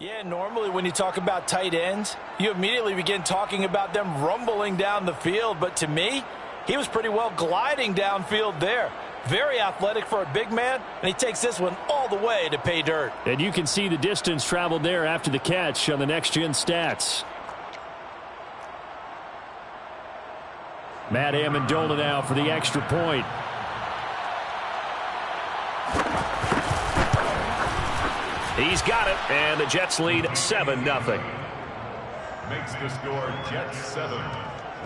Yeah, normally when you talk about tight ends, you immediately begin talking about them rumbling down the field. But to me, he was pretty well gliding downfield there. Very athletic for a big man, and he takes this one all the way to pay dirt. And you can see the distance traveled there after the catch on the NXGen stats. Matt Amendola now for the extra point. He's got it, and the Jets lead 7-0. Makes the score Jets 7,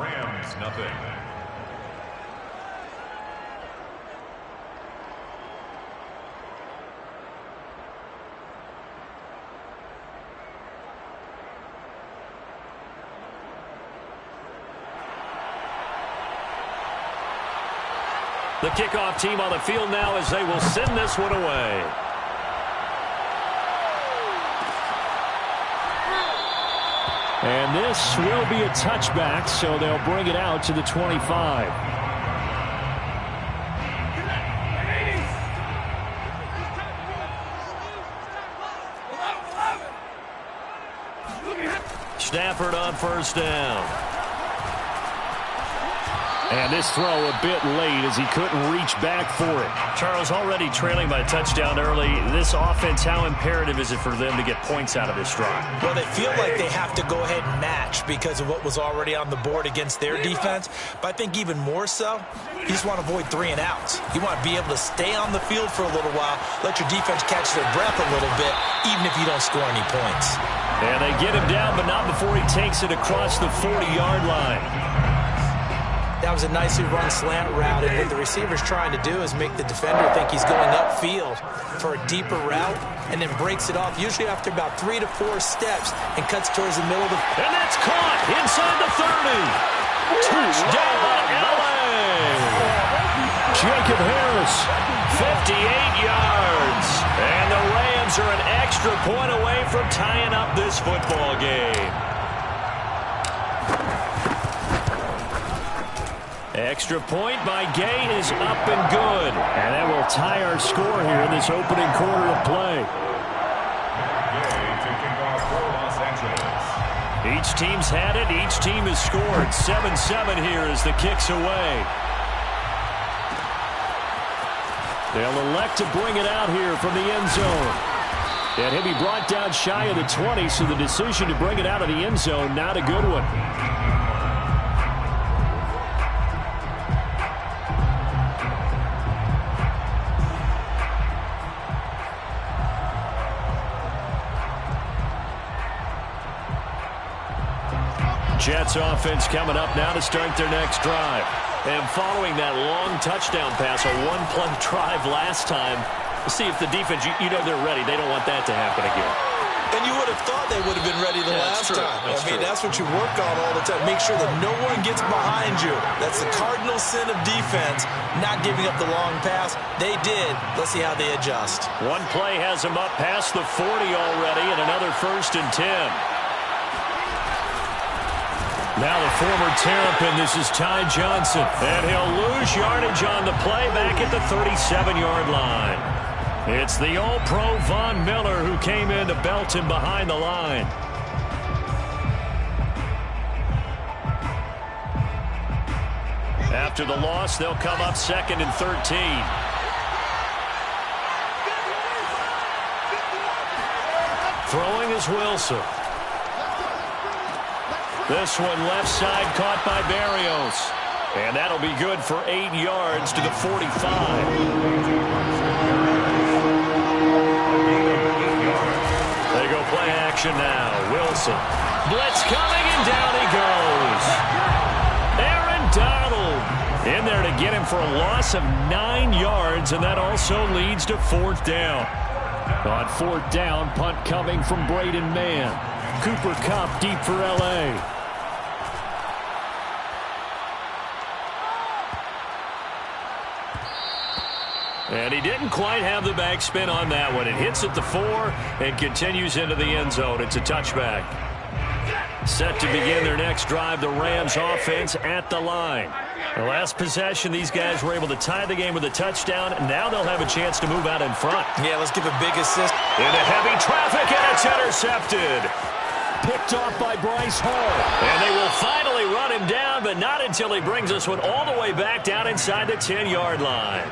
Rams nothing. The kickoff team on the field now as they will send this one away. And this will be a touchback, so they'll bring it out to the 25. Stafford on first down. And this throw a bit late as he couldn't reach back for it. Charles, already trailing by a touchdown early. This offense, how imperative is it for them to get points out of this drive? Well, they feel like they have to go ahead and match because of what was already on the board against their defense. But I think even more so, you just want to avoid 3 and outs. You want to be able to stay on the field for a little while, let your defense catch their breath a little bit, even if you don't score any points. And they get him down, but not before he takes it across the 40-yard line. That was a nicely run slant route, and what the receiver's trying to do is make the defender think he's going upfield for a deeper route and then breaks it off, usually after about 3 to 4 steps, and cuts towards the middle of the... And that's caught inside the 30. Touchdown, L.A. Jacob Harris, 58 yards. And the Rams are an extra point away from tying up this football game. Extra point by Gay is up and good. And that will tie our score here in this opening quarter of play. Gay taking off for Los Angeles. Each team's had it. Each team has scored. 7-7 here as the kick's away. They'll elect to bring it out here from the end zone. And he'll be brought down shy of the 20, so the decision to bring it out of the end zone, not a good one. Jets offense coming up now to start their next drive. And following that long touchdown pass, a one-play drive last time, see if the defense, you know they're ready. They don't want that to happen again. And you would have thought they would have been ready the last time. That's what you work on all the time. Make sure that no one gets behind you. That's the cardinal sin of defense, not giving up the long pass. They did. Let's see how they adjust. One play has them up past the 40 already, and another 1st and 10. Now the former Terrapin, this is Ty Johnson. And he'll lose yardage on the play back at the 37-yard line. It's the All-Pro Von Miller who came in to belt him behind the line. After the loss, they'll come up 2nd and 13. Throwing is Wilson. This one left side caught by Barrios. And that'll be good for 8 yards to the 45. They go play action now. Wilson. Blitz coming, and down he goes. Aaron Donald in there to get him for a loss of 9 yards, and that also leads to 4th down. On 4th down, punt coming from Braden Mann. Cooper Kupp deep for L.A. And he didn't quite have the backspin on that one. It hits at the 4 and continues into the end zone. It's a touchback. Set to begin their next drive, the Rams offense at the line. The last possession, these guys were able to tie the game with a touchdown, and now they'll have a chance to move out in front. Yeah, let's give a big assist. Into heavy traffic, and it's intercepted. Picked off by Bryce Hall. And they will finally run him down, but not until he brings this one all the way back down inside the 10-yard line.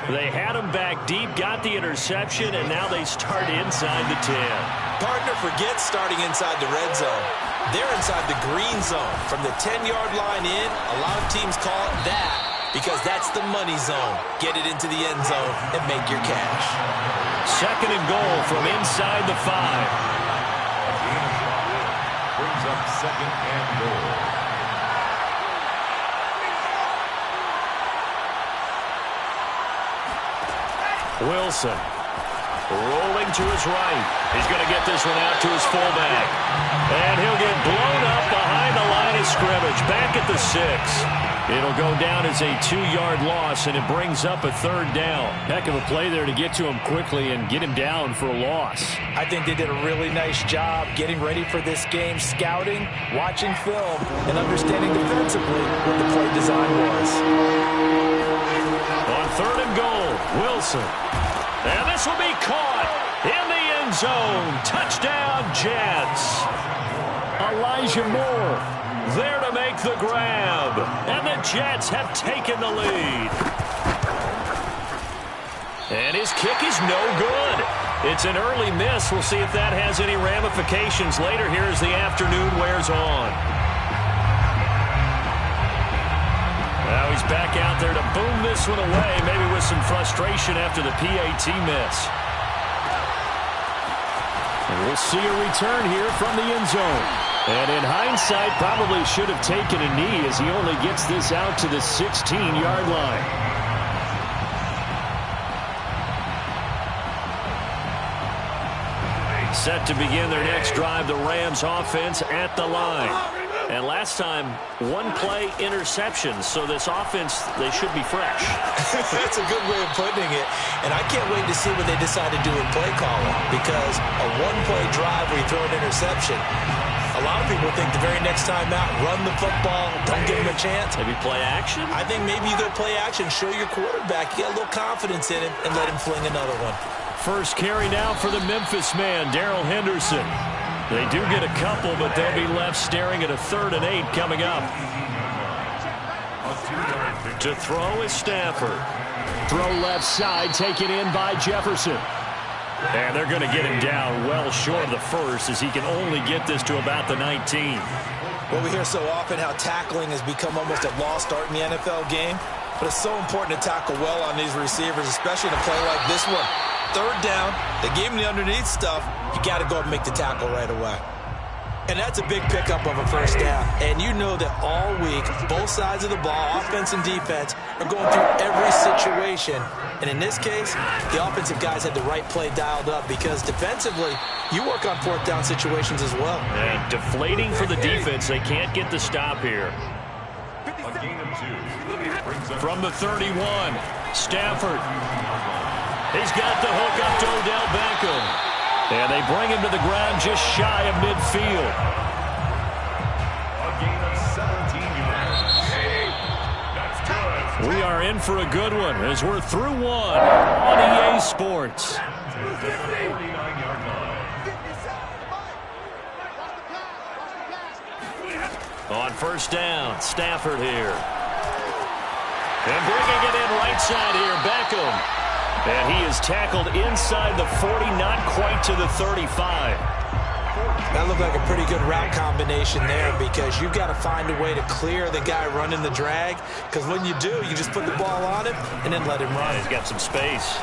They had him back deep, got the interception, and now they start inside the 10. Partner forgets starting inside the red zone. They're inside the green zone. From the 10-yard line in, a lot of teams call it that because that's the money zone. Get it into the end zone and make your cash. Second and goal from inside the 5. Brings up second and goal. Wilson rolling to his right. He's going to get this one out to his fullback. And he'll get blown up behind the line of scrimmage. Back at the 6. It'll go down as a 2-yard loss, and it brings up a third down. Heck of a play there to get to him quickly and get him down for a loss. I think they did a really nice job getting ready for this game, scouting, watching film, and understanding defensively what the play design was. On third and goal, Wilson. And this will be caught in the end zone. Touchdown, Jets. Elijah Moore there to make the grab. And the Jets have taken the lead. And his kick is no good. It's an early miss. We'll see if that has any ramifications later here as the afternoon wears on. Now he's back out there to boom this one away, maybe with some frustration after the PAT miss. And we'll see a return here from the end zone. And in hindsight, probably should have taken a knee as he only gets this out to the 16-yard line. Set to begin their next drive, the Rams offense at the line. And last time, one play interception, so this offense, they should be fresh. That's a good way of putting it. And I can't wait to see what they decide to do in play calling, because a one-play drive where you throw an interception, a lot of people think the very next time out, run the football, don't give him a chance. Maybe play action? I think maybe you go play action, show your quarterback, get a little confidence in him, and let him fling another one. First carry now for the Memphis man, Darrell Henderson. They do get a couple, but they'll be left staring at a 3rd and 8 coming up. To throw is Stafford. Throw left side, taken in by Jefferson. And they're going to get him down well short of the first as he can only get this to about the 19. Well, we hear so often how tackling has become almost a lost art in the NFL game, but it's so important to tackle well on these receivers, especially in a play like this one. 3rd down, they gave him the underneath stuff. You got to go and make the tackle right away. And that's a big pickup of a first down. And you know that all week, both sides of the ball, offense and defense, are going through every situation. And in this case, the offensive guys had the right play dialed up because defensively, you work on 4th down situations as well. And deflating for the defense. They can't get the stop here. A gain of 2. From the 31, Stafford. He's got the hook up to Odell Beckham. And they bring him to the ground just shy of midfield. A gain of 17 yards. That's good. We are in for a good one as we're through one on EA Sports. 49-yard line. On first down, Stafford here. And bringing it in right side here, Beckham. And he is tackled inside the 40, not quite to the 35. That looked like a pretty good route combination there because you've got to find a way to clear the guy running the drag, because when you do, you just put the ball on him and then let him run. He's got some space.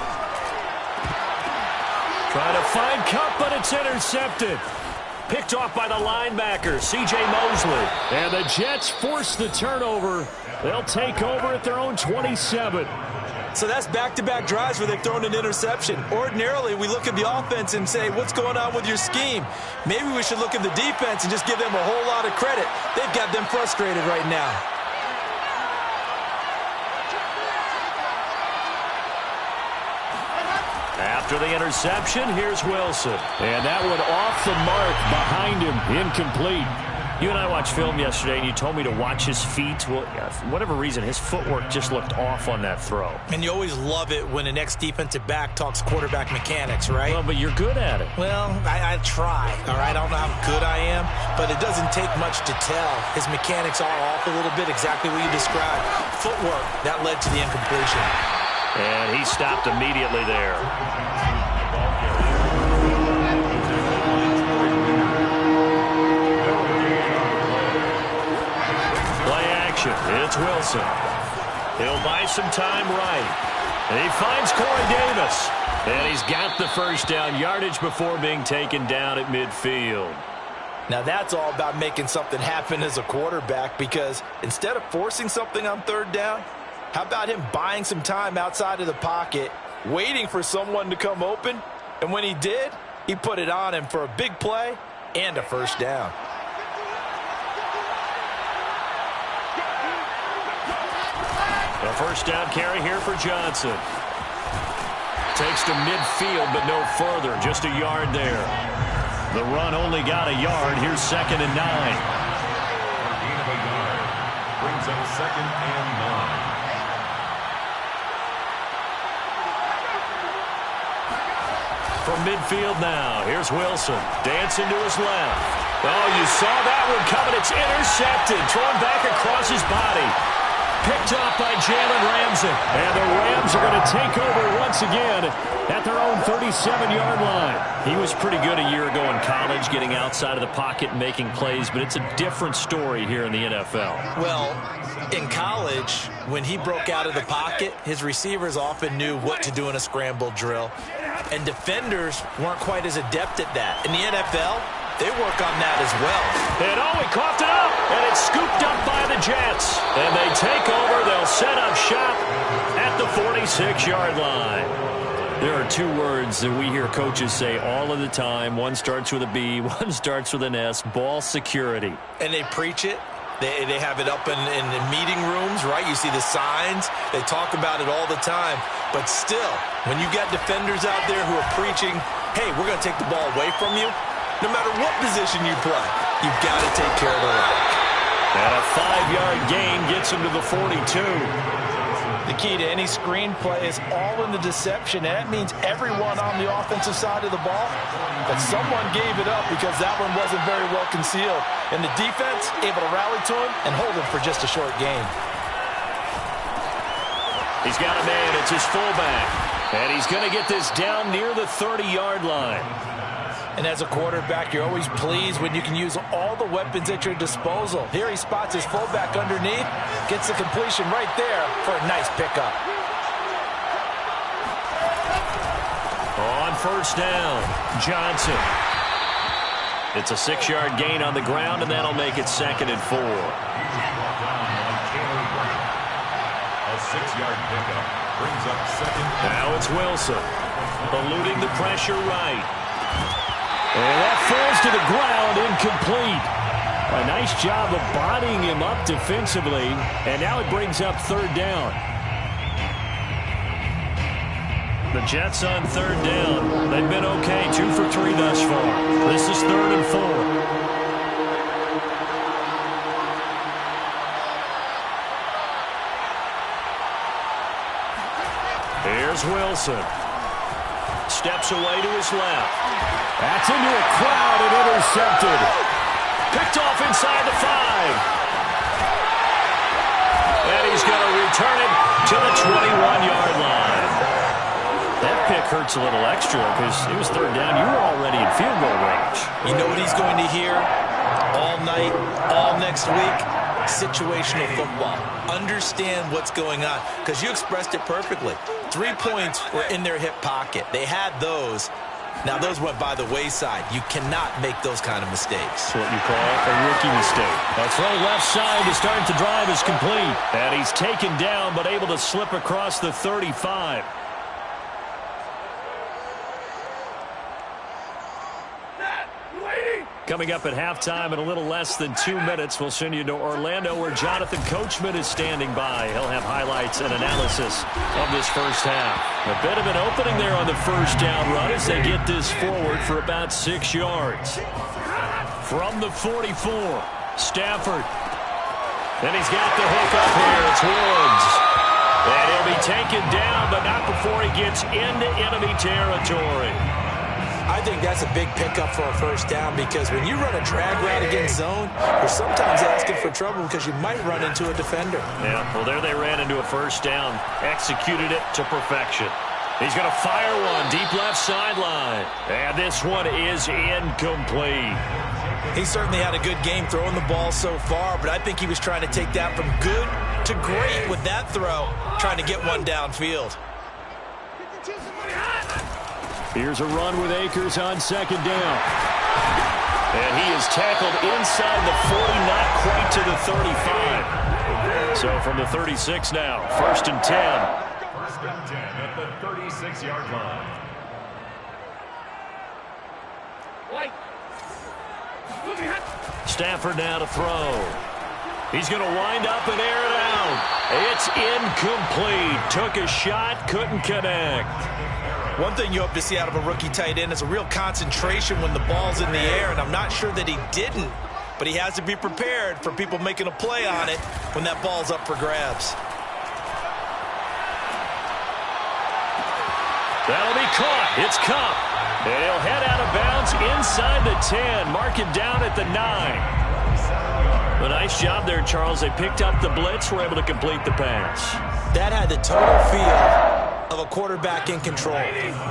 Trying to find Cup, but it's intercepted. Picked off by the linebacker, C.J. Mosley. And the Jets force the turnover. They'll take over at their own 27. So that's back-to-back drives where they've thrown an interception. Ordinarily, we look at the offense and say, what's going on with your scheme? Maybe we should look at the defense and just give them a whole lot of credit. They've got them frustrated right now. After the interception, here's Wilson. And that one off the mark behind him, incomplete. You and I watched film yesterday, and you told me to watch his feet. Well, for whatever reason, his footwork just looked off on that throw. And you always love it when an ex-defensive back talks quarterback mechanics, right? Well, but you're good at it. Well, I try, all right? I don't know how good I am, but it doesn't take much to tell. His mechanics are off a little bit, exactly what you described. Footwork, that led to the incompletion. And he stopped immediately there. It's Wilson. He'll buy some time right. And he finds Corey Davis. And he's got the first down yardage before being taken down at midfield. Now that's all about making something happen as a quarterback, because instead of forcing something on third down, how about him buying some time outside of the pocket, waiting for someone to come open, and when he did, he put it on him for a big play and a first down. A first down carry here for Johnson. Takes to midfield, but no further. Just a yard there. The run only got a yard. Here's 2nd and 9. Gain of a yard brings up 2nd and 9. From midfield now, here's Wilson. Dancing to his left. Oh, you saw that one coming. It's intercepted. Thrown back across his body. Picked up by Jalen Ramsey. And the Rams are going to take over once again at their own 37-yard line. He was pretty good a year ago in college, getting outside of the pocket and making plays, but it's a different story here in the NFL. Well, in college, when he broke out of the pocket, his receivers often knew what to do in a scramble drill, and defenders weren't quite as adept at that. In the NFL, they work on that as well. And he coughed it up, and it's scooped up by the Jets. And they take over. They'll set up shop at the 46-yard line. There are two words that we hear coaches say all of the time. One starts with a B, one starts with an S, ball security. And they preach it. They have it up in meeting rooms, right? You see the signs. They talk about it all the time. But still, when you got defenders out there who are preaching, hey, we're going to take the ball away from you, no matter what position you play, you've got to take care of the rock. And a 5-yard gain gets him to the 42. The key to any screen play is all in the deception, and that means everyone on the offensive side of the ball, but someone gave it up because that one wasn't very well concealed. And the defense able to rally to him and hold him for just a short gain. He's got a man. It's his fullback. And he's going to get this down near the 30-yard line. And as a quarterback, you're always pleased when you can use all the weapons at your disposal. Here he spots his fullback underneath, gets the completion right there for a nice pickup. On first down, Johnson. It's a 6-yard gain on the ground, and that'll make it 2nd and 4. A 6-yard pickup brings up 2nd. Now it's Wilson, eluding the pressure right. And that falls to the ground, incomplete. A nice job of bodying him up defensively, and now it brings up 3rd down. The Jets on 3rd down. They've been okay, 2 for 3 thus far. This is 3rd and 4. Here's Wilson. Steps away to his left. That's into a crowd and intercepted. Picked off inside the 5. And he's going to return it to the 21-yard line. That pick hurts a little extra because it was 3rd down. You were already in field goal range. You know what he's going to hear all night, all next week? Situational football. Understand what's going on, because you expressed it perfectly. 3 points were in their hip pocket. They had those. Now, those went by the wayside. You cannot make those kind of mistakes. That's what you call a rookie mistake. A throw left side to start the drive is complete. And he's taken down, but able to slip across the 35. Coming up at halftime in a little less than 2 minutes, we'll send you to Orlando where Jonathan Coachman is standing by. He'll have highlights and analysis of this first half. A bit of an opening there on the first down run as they get this forward for about 6 yards. From the 44, Stafford. And he's got the hook up here. It's Woods. And he'll be taken down, but not before he gets into enemy territory. I think that's a big pickup for a first down because when you run a drag route against zone, you're sometimes asking for trouble because you might run into a defender. Yeah, well, there they ran into a first down. Executed it to perfection. He's going to fire one deep left sideline. And this one is incomplete. He certainly had a good game throwing the ball so far, but I think he was trying to take that from good to great with that throw, trying to get one downfield. Here's a run with Akers on second down. And he is tackled inside the 40, not quite to the 35. So from the 36 now, 1st and 10. 1st and 10 at the 36-yard line. Stafford now to throw. He's going to wind up and air it out. It's incomplete. Took a shot, couldn't connect. One thing you hope to see out of a rookie tight end is a real concentration when the ball's in the air, and I'm not sure that he didn't, but he has to be prepared for people making a play on it when that ball's up for grabs. That'll be caught. It's Cup. And he'll head out of bounds inside the 10. Mark him down at the 9. A nice job there, Charles. They picked up the blitz, were able to complete the pass. That had the total feel of a quarterback in control.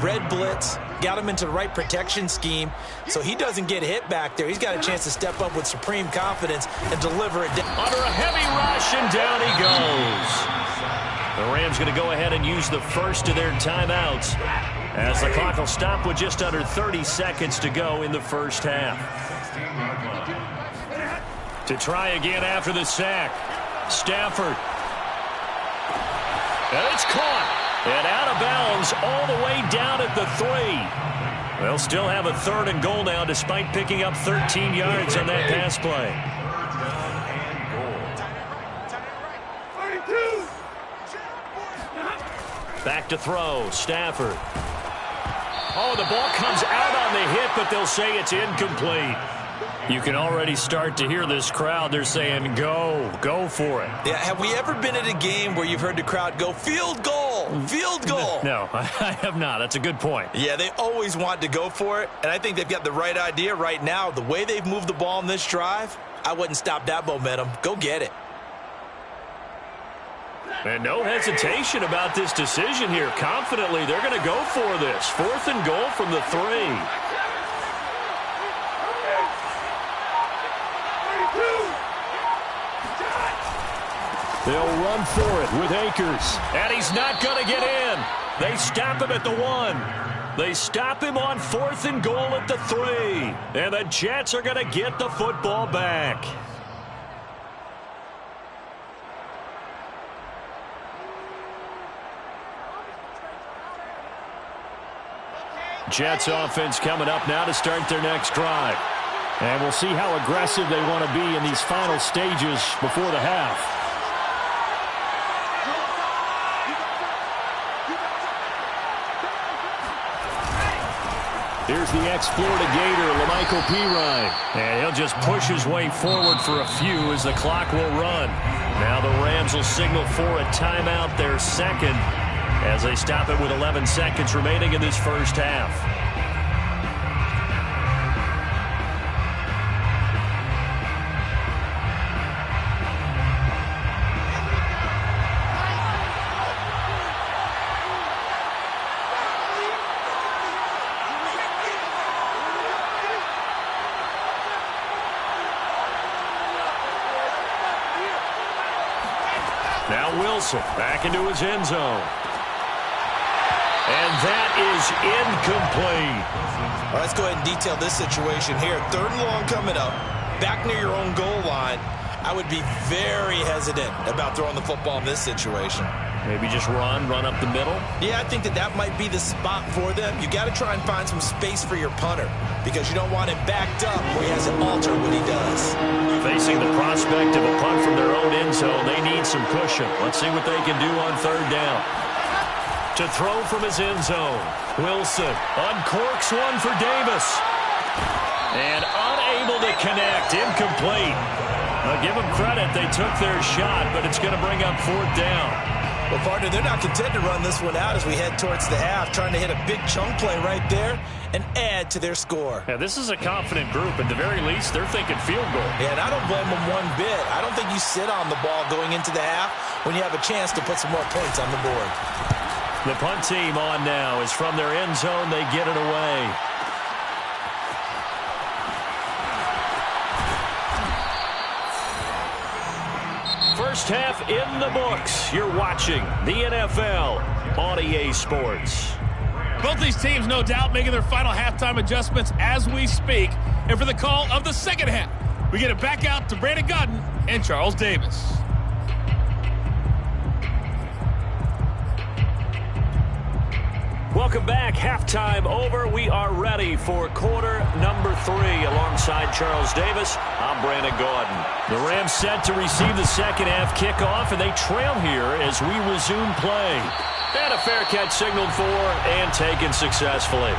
Red blitz, got him into the right protection scheme, so he doesn't get hit back there. He's got a chance to step up with supreme confidence and deliver it. Under a heavy rush, and down he goes. The Rams going to go ahead and use the first of their timeouts as the clock will stop with just under 30 seconds to go in the first half. To try again after the sack. Stafford. And it's caught. And out of bounds all the way down at the 3. They'll still have a 3rd and goal now despite picking up 13 yards on that pass play. Back to throw. Stafford. Oh, the ball comes out on the hit, but they'll say it's incomplete. You can already start to hear this crowd. They're saying, go for it. Yeah, have we ever been at a game where you've heard the crowd go, field goal, field goal? No, I have not. That's a good point. Yeah, they always want to go for it, and I think they've got the right idea right now. The way they've moved the ball in this drive, I wouldn't stop that momentum. Go get it. And no hesitation about this decision here. Confidently, they're going to go for this. 4th and goal from the 3. They'll run for it with Akers. And he's not going to get in. They stop him at the 1. They stop him on 4th and goal at the 3. And the Jets are going to get the football back. Jets offense coming up now to start their next drive. And we'll see how aggressive they want to be in these final stages before the half. Here's the ex-Florida Gator, Lamichael Pirine. And he'll just push his way forward for a few as the clock will run. Now the Rams will signal for a timeout, their second, as they stop it with 11 seconds remaining in this first half. Now Wilson back into his end zone. And that is incomplete. All right, let's go ahead and detail this situation here. 3rd and long coming up, back near your own goal line. I would be very hesitant about throwing the football in this situation. Maybe just run up the middle? Yeah, I think that might be the spot for them. You got to try and find some space for your punter because you don't want him backed up where he has to alter what he does. Facing the prospect of a punt from their own end zone, they need some cushion. Let's see what they can do on 3rd down. To throw from his end zone, Wilson uncorks one for Davis. And unable to connect, incomplete. I'll give them credit. They took their shot, but it's going to bring up 4th down. Well, partner, they're not content to run this one out as we head towards the half, trying to hit a big chunk play right there and add to their score. Yeah, this is a confident group. At the very least, they're thinking field goal. Yeah, and I don't blame them one bit. I don't think you sit on the ball going into the half when you have a chance to put some more points on the board. The punt team on now is from their end zone. They get it away. First half in the books. You're watching the NFL on EA Sports. Both these teams, no doubt, making their final halftime adjustments as we speak. And for the call of the second half, we get it back out to Brandon Godden and Charles Davis. Welcome back. Halftime over. We are ready for quarter number 3. Alongside Charles Davis, I'm Brandon Gaudin. The Rams set to receive the second half kickoff, and they trail here as we resume play. And a fair catch signaled for and taken successfully.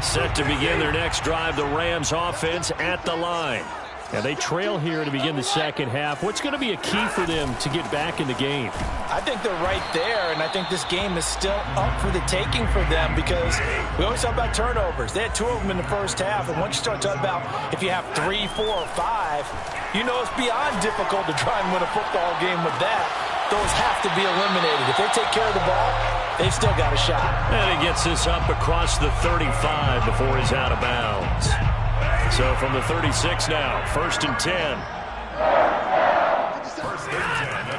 Set to begin their next drive, the Rams offense at the line. And they trail here to begin the second half. What's going to be a key for them to get back in the game? I think they're right there, and I think this game is still up for the taking for them because we always talk about turnovers. They had 2 of them in the first half, and once you start talking about if you have 3, 4, or 5, you know it's beyond difficult to try and win a football game with that. Those have to be eliminated. If they take care of the ball, they've still got a shot. And he gets this up across the 35 before he's out of bounds. So from the 36 now, 1st and 10.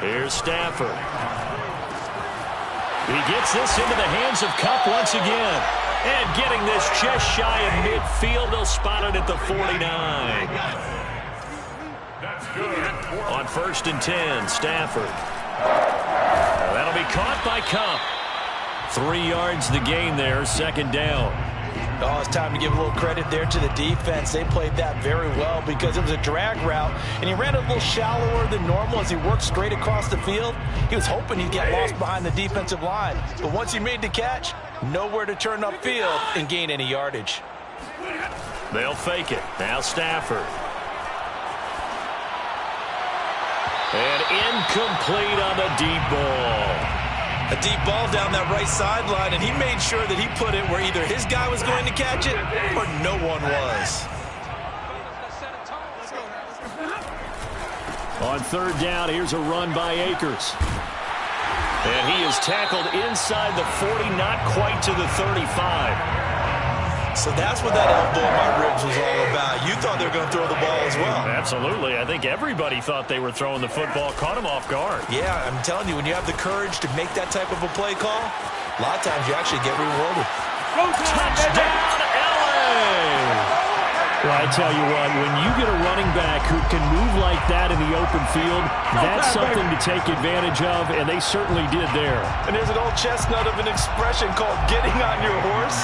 Here's Stafford. He gets this into the hands of Kupp once again. And getting this just shy of midfield, they'll spot it at the 49. On 1st and 10, Stafford. That'll be caught by Kupp. 3 yards the gain there, 2nd down. Oh, it's time to give a little credit there to the defense. They played that very well because it was a drag route, and he ran a little shallower than normal as he worked straight across the field. He was hoping he'd get lost behind the defensive line, but once he made the catch, nowhere to turn upfield and gain any yardage. They'll fake it. Now Stafford. And incomplete on the deep ball. A deep ball down that right sideline, and he made sure that he put it where either his guy was going to catch it or no one was. On 3rd down, here's a run by Akers. And he is tackled inside the 40, not quite to the 35. So that's what that elbow in my ribs was all about. You thought they were going to throw the ball as well. Absolutely. I think everybody thought they were throwing the football, caught him off guard. Yeah, I'm telling you, when you have the courage to make that type of a play call, a lot of times you actually get rewarded. Touchdown, LA! Well, I tell you what, when you get a running back who can move like that in the open field, that's something to take advantage of, and they certainly did there. And there's an old chestnut of an expression called getting on your horse.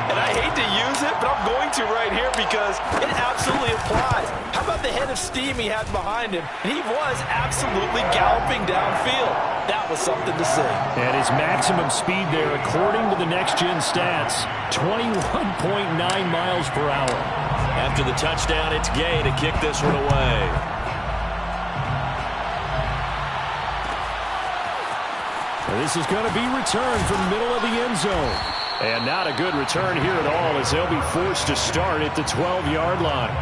And I hate to use it, but I'm going to right here because it absolutely applies. How about the head of steam he had behind him? And he was absolutely galloping downfield. That was something to see. And his maximum speed there, according to the NXGen stats, 21.9 miles per hour. After the touchdown, it's Gay to kick this one away. This is going to be returned from the middle of the end zone. And not a good return here at all as they'll be forced to start at the 12-yard line.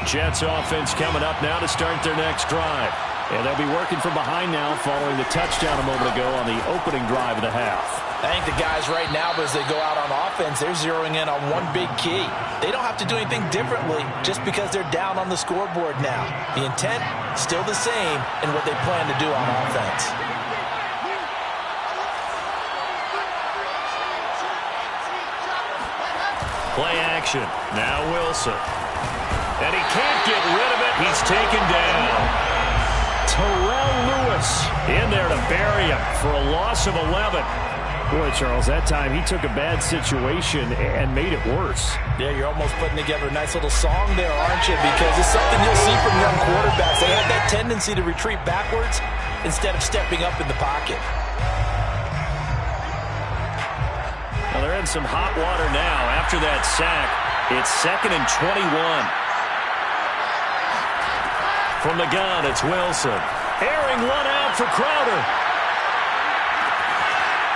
Jets offense coming up now to start their next drive. And they'll be working from behind now following the touchdown a moment ago on the opening drive of the half. I think the guys right now, as they go out on offense, they're zeroing in on one big key. They don't have to do anything differently just because they're down on the scoreboard now. The intent, still the same in what they plan to do on offense. Play action. Now Wilson. And he can't get rid of it. He's taken down. Terrell Lewis in there to bury him for a loss of 11. Boy, Charles, that time he took a bad situation and made it worse. Yeah, you're almost putting together a nice little song there, aren't you? Because it's something you'll see from young quarterbacks. They have that tendency to retreat backwards instead of stepping up in the pocket. Well, they're in some hot water now. After that sack, it's 2nd and 21. From the gun, it's Wilson. Airing one out for Crowder.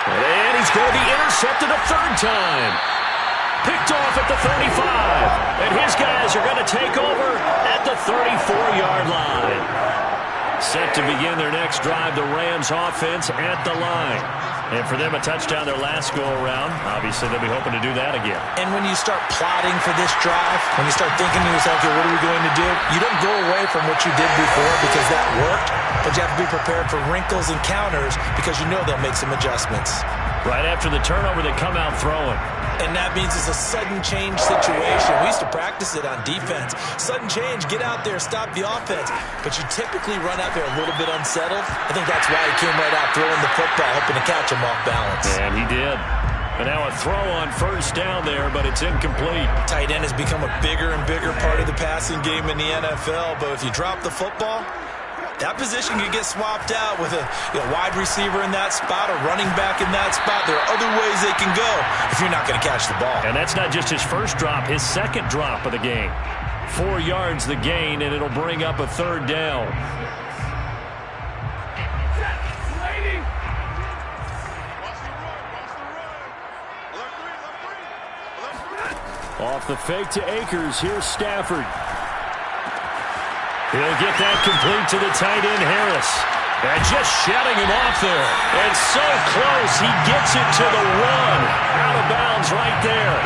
And he's going to be intercepted a third time. Picked off at the 35. And his guys are going to take over at the 34-yard line. Set to begin their next drive, the Rams offense at the line. And for them, a touchdown their last go-around. Obviously, they'll be hoping to do that again. And when you start plotting for this drive, when you start thinking to yourself, okay, what are we going to do? You don't go away from what you did before because that worked, but you have to be prepared for wrinkles and counters because you know they'll make some adjustments. Right after the turnover, they come out throwing. And that means it's a sudden change situation. We used to practice it on defense. Sudden change, get out there, stop the offense. But you typically run out there a little bit unsettled. I think that's why he came right out throwing the football, hoping to catch him off balance. And he did. And now a throw on first down there, but it's incomplete. Tight end has become a bigger and bigger part of the passing game in the NFL. But if you drop the football, that position could get swapped out with a wide receiver in that spot, a running back in that spot. There are other ways they can go if you're not going to catch the ball. And that's not just his first drop, his second drop of the game. 4 yards the gain, and it'll bring up a third down. Off the fake to Akers, here's Stafford. He'll get that complete to the tight end, Harris. And just shutting him off there. And so close, he gets it to the run. Out of bounds right there.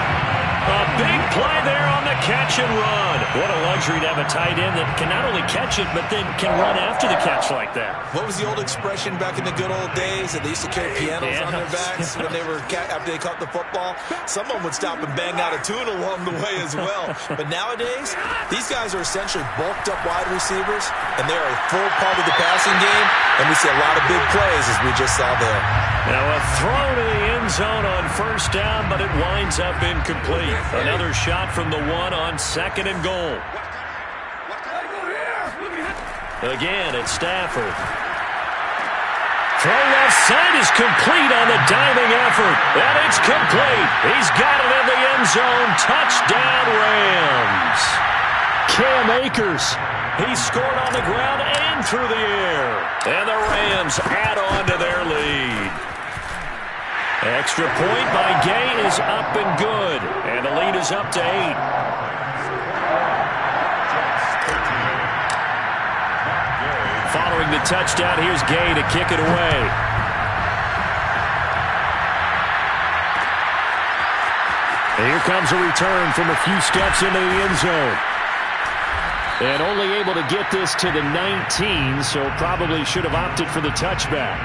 A big play there on the catch and run. What a luxury to have a tight end that can not only catch it, but then can run after the catch like that. What was the old expression back in the good old days that they used to carry pianos on their backs when they were after they caught the football? Someone would stop and bang out a tune along the way as well. But nowadays, these guys are essentially bulked up wide receivers, and they are a full part of the passing game, and we see a lot of big plays as we just saw there. Now a throw to the end zone on first down, but it winds up incomplete. Another shot from the one on 2nd and goal. Again, it's Stafford. Throw left side is complete on the diving effort. And it's complete. He's got it in the end zone. Touchdown, Rams. Cam Akers. He scored on the ground and through the air. And the Rams add on to their lead. Extra point by Gay is up and good. And the lead is up to 8. Following the touchdown, here's Gay to kick it away. And here comes a return from a few steps into the end zone. And only able to get this to the 19, so probably should have opted for the touchback.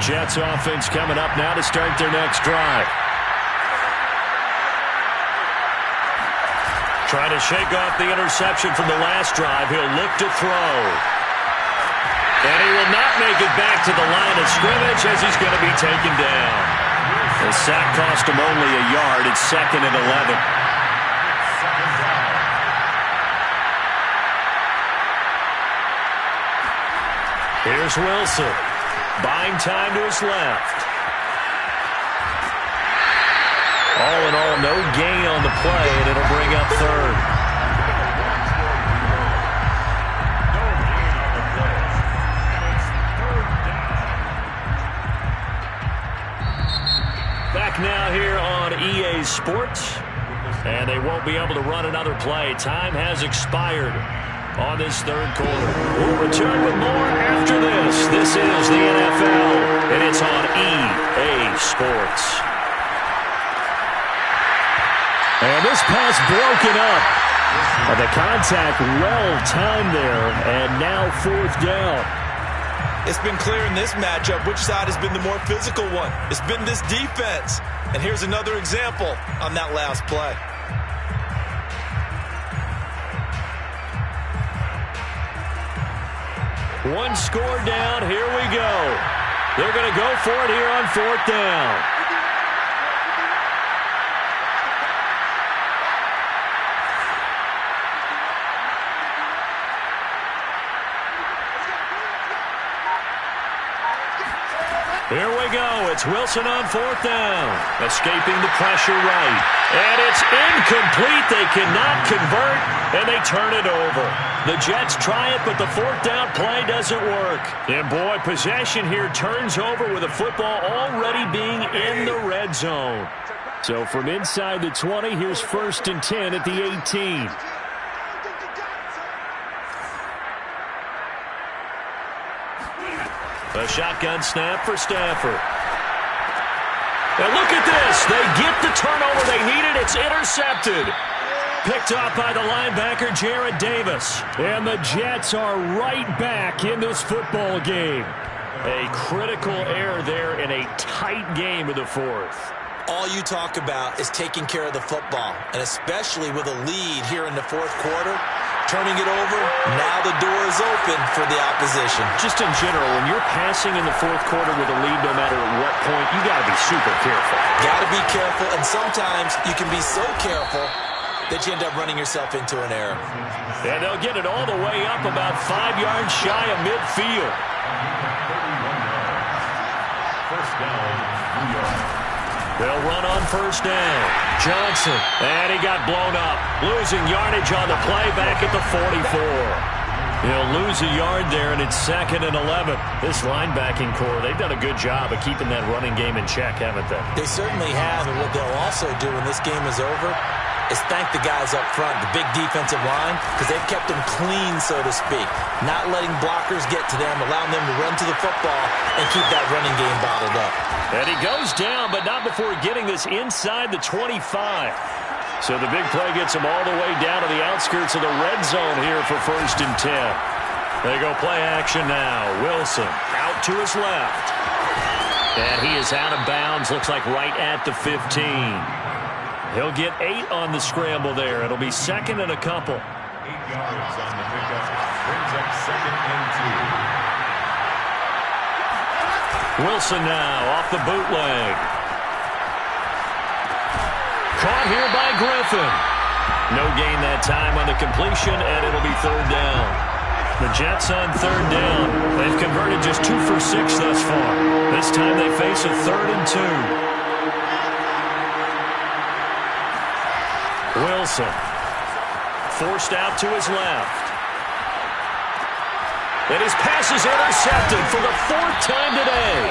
Jets offense coming up now to start their next drive. Trying to shake off the interception from the last drive. He'll look to throw. And he will not make it back to the line of scrimmage as he's going to be taken down. The sack cost him only a yard. It's 2nd and 11. Here's Wilson. Buying time to his left. All in all, no gain on the play, and it'll bring up third. Back now here on EA Sports, and they won't be able to run another play. Time has expired on this third quarter. We'll return with more after this. This is the NFL, and it's on EA Sports. And this pass broken up. The contact well timed there, and now 4th down. It's been clear in this matchup which side has been the more physical one. It's been this defense. And here's another example on that last play. One score down. Here we go. They're going to go for it here on 4th down. Here we go. It's Wilson on 4th down. Escaping the pressure right. And it's incomplete. They cannot convert, and they turn it over. The Jets try it, but the 4th down play doesn't work. And, boy, possession here turns over with the football already being in the red zone. So from inside the 20, here's 1st and 10 at the 18. A shotgun snap for Stafford. And look at this. They get the turnover they needed. It's intercepted. Picked off by the linebacker, Jarrad Davis. And the Jets are right back in this football game. A critical error there in a tight game of the 4th. All you talk about is taking care of the football, and especially with a lead here in the 4th quarter, turning it over, now the door is open for the opposition. Just in general, when you're passing in the 4th quarter with a lead, no matter at what point, you got to be super careful. Got to be careful, and sometimes you can be so careful that you end up running yourself into an error. And they'll get it all the way up about 5 yards shy of midfield. First down, New York. They'll run on 1st down. Johnson. And he got blown up. Losing yardage on the play back at the 44. He'll lose a yard there, and it's 2nd and 11. This linebacking core, they've done a good job of keeping that running game in check, haven't they? They certainly have, and what they'll also do when this game is over is thank the guys up front, the big defensive line, because they've kept them clean, so to speak. Not letting blockers get to them, allowing them to run to the football and keep that running game bottled up. And he goes down, but not before getting this inside the 25. So the big play gets him all the way down to the outskirts of the red zone here for 1st and 10. They go play action now. Wilson out to his left. And he is out of bounds, looks like right at the 15. He'll get 8 on the scramble there. It'll be 2nd and a couple. 8 yards on the pickup. Brings up 2nd and 2. Wilson now off the bootleg. Caught here by Griffin. No gain that time on the completion, and it'll be 3rd down. The Jets on 3rd down. They've converted just 2 for 6 thus far. This time they face a 3rd and 2. Wilson forced out to his left. And his pass is intercepted for the 4th time today.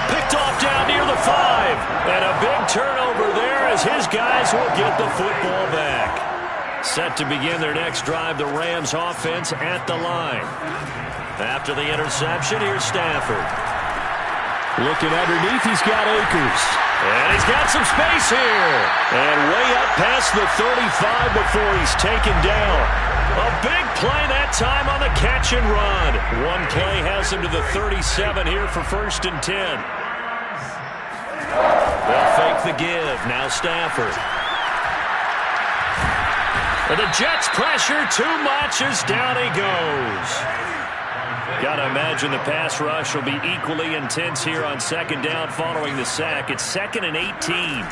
Picked off down near the 5. And a big turnover there as his guys will get the football back. Set to begin their next drive, the Rams offense at the line. After the interception, here's Stafford. Looking underneath, he's got Akers. And he's got some space here. And way up past the 35 before he's taken down. A big play that time on the catch and run. One play has him to the 37 here for 1st and 10. They'll fake the give. Now Stafford. And the Jets pressure too much as down he goes. Got to imagine the pass rush will be equally intense here on 2nd down following the sack. It's 2nd and 18.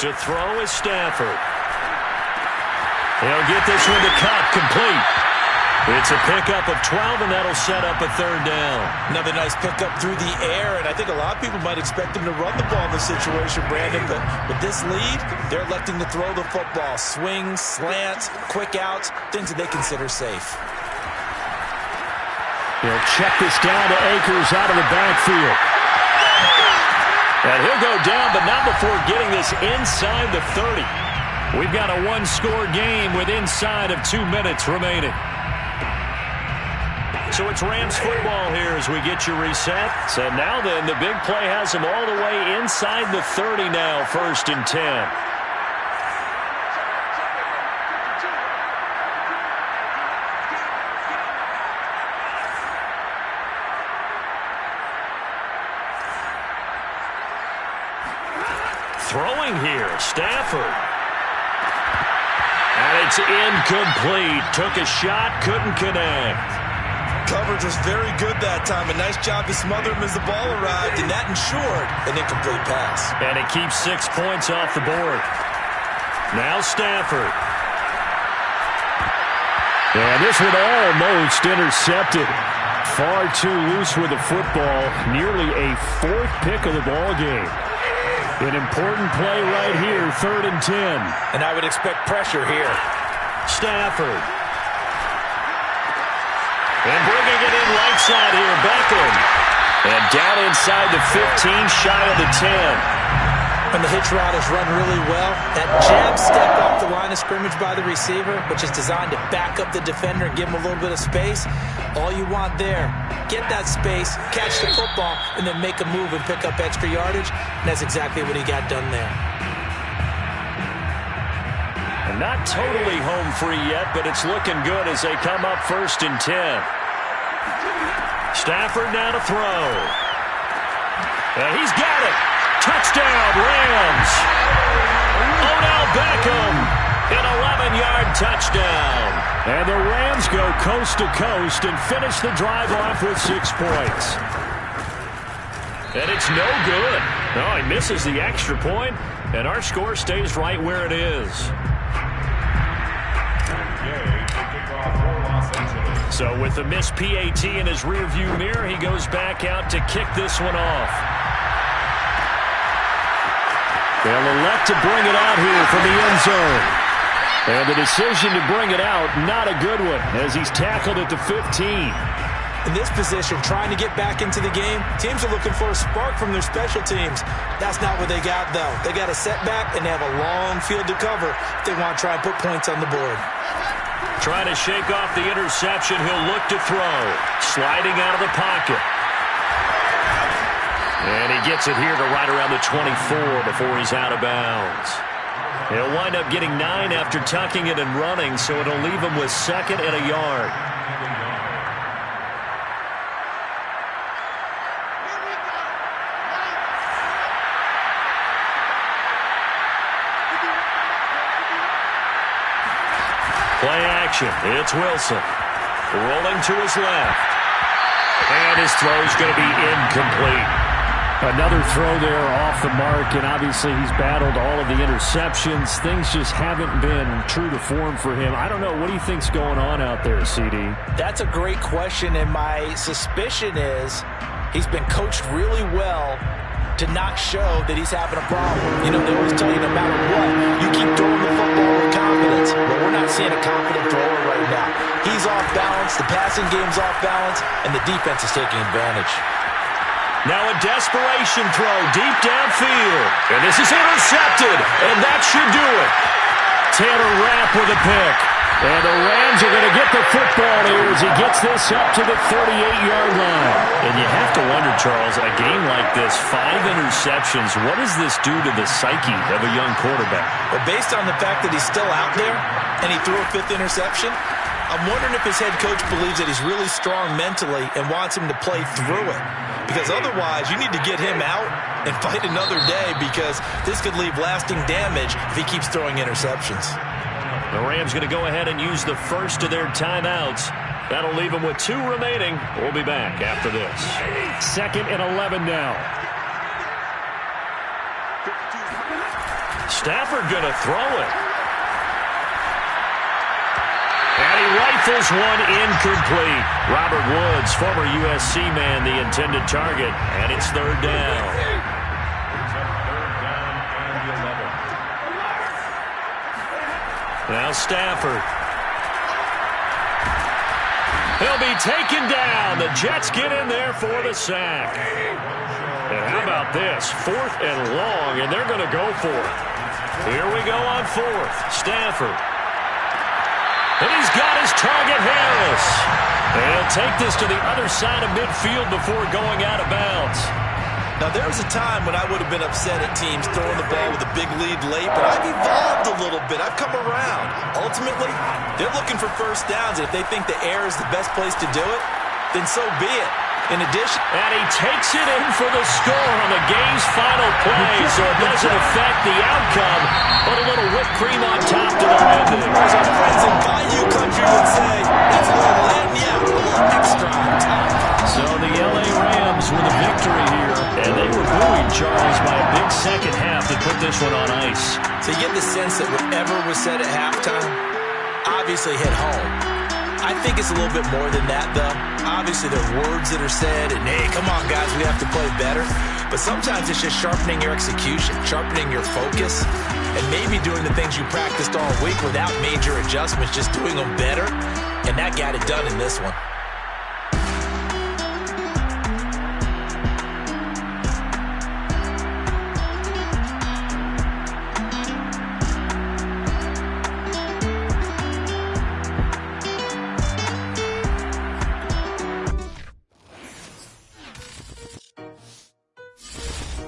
To throw is Stafford. He'll get this one to Cup, complete. It's a pickup of 12, and that'll set up a 3rd down. Another nice pickup through the air, and I think a lot of people might expect him to run the ball in this situation, Brandon, but with this lead, they're electing to throw the football. Swings, slants, quick outs, things that they consider safe. He'll check this down to Akers out of the backfield. And he'll go down, but not before getting this inside the 30. We've got a 1-score game with inside of 2 minutes remaining. So it's Rams football here as we get you reset. So now then, the big play has them all the way inside the 30 now, 1st and 10. Throwing here, Stafford. And it's incomplete. Took a shot, couldn't connect. Coverage was very good that time. A nice job to smother him as the ball arrived, and that ensured an incomplete pass. And it keeps 6 points off the board. Now Stafford. And this one almost intercepted. Far too loose with the football. Nearly a 4th pick of the ball game. An important play right here, 3rd and 10. And I would expect pressure here. Stafford. And bringing it in right side here, Beckham. And down inside the 15, shy of the 10. When the hitch route is run really well, that jab step off the line of scrimmage by the receiver, which is designed to back up the defender and give him a little bit of space, all you want there, get that space, catch the football, and then make a move and pick up extra yardage, and that's exactly what he got done there. And not totally home free yet, but it's looking good as they come up 1st and 10. Stafford now to throw. And he's got it. Touchdown, Rams. Odell Beckham, an 11-yard touchdown. And the Rams go coast to coast and finish the drive off with 6 points. And it's no good. No, he misses the extra point, and our score stays right where it is. So with the missed PAT in his rearview mirror, he goes back out to kick this one off. They'll elect to bring it out here from the end zone. And the decision to bring it out, not a good one, as he's tackled at the 15. In this position, trying to get back into the game, teams are looking for a spark from their special teams. That's not what they got, though. They got a setback, and they have a long field to cover if they want to try and put points on the board. Trying to shake off the interception, he'll look to throw. Sliding out of the pocket. And he gets it here to right around the 24 before he's out of bounds. He'll wind up getting 9 after tucking it and running, so it'll leave him with 2nd and a yard. Play action. It's Wilson. Rolling to his left. And his throw's going to be incomplete. Another throw there off the mark, and obviously he's battled all of the interceptions. Things just haven't been true to form for him. I don't know. What do you think's going on out there, CD? That's a great question, and my suspicion is he's been coached really well to not show that he's having a problem. You know, they always tell you no matter what, you keep throwing the football with confidence. But we're not seeing a confident thrower right now. He's off balance, the passing game's off balance, and the defense is taking advantage. Now a desperation throw deep downfield. And this is intercepted, and that should do it. Taylor Rapp with a pick. And the Rams are going to get the football here as he gets this up to the 38-yard line. And you have to wonder, Charles, a game like this, 5 interceptions, what does this do to the psyche of a young quarterback? Well, based on the fact that he's still out there and he threw a 5th interception, I'm wondering if his head coach believes that he's really strong mentally and wants him to play through it. Because otherwise, you need to get him out and fight another day, because this could leave lasting damage if he keeps throwing interceptions. The Rams going to go ahead and use the first of their timeouts. That'll leave them with 2 remaining. We'll be back after this. 2nd and 11 now. Stafford going to throw it. And he rifles one incomplete. Robert Woods, former USC man, the intended target. And it's 3rd down. Now Stafford. He'll be taken down. The Jets get in there for the sack. And how about this? 4th and long, and they're going to go for it. Here we go on 4th. Stafford. And he's got his target, Harris. And he'll take this to the other side of midfield before going out of bounds. Now, there was a time when I would have been upset at teams throwing the ball with a big lead late, but I've evolved a little bit. I've come around. Ultimately, they're looking for first downs, and if they think the air is the best place to do it, then so be it. In addition, and he takes it in for the score on the game's final play, so it doesn't affect the outcome, but a little whipped cream on top to the ending. as our friends in Bayou Country would say, that's a little lagniappe, a little extra on top. So the L.A. Rams with a victory here, and they were booing Charles by a big second half to put this one on ice. So you get the sense that whatever was said at halftime obviously hit home. I think it's a little bit more than that, though. Obviously, there are words that are said, and hey, come on, guys, we have to play better. But sometimes it's just sharpening your execution, sharpening your focus, and maybe doing the things you practiced all week without major adjustments, just doing them better, and that got it done in this one.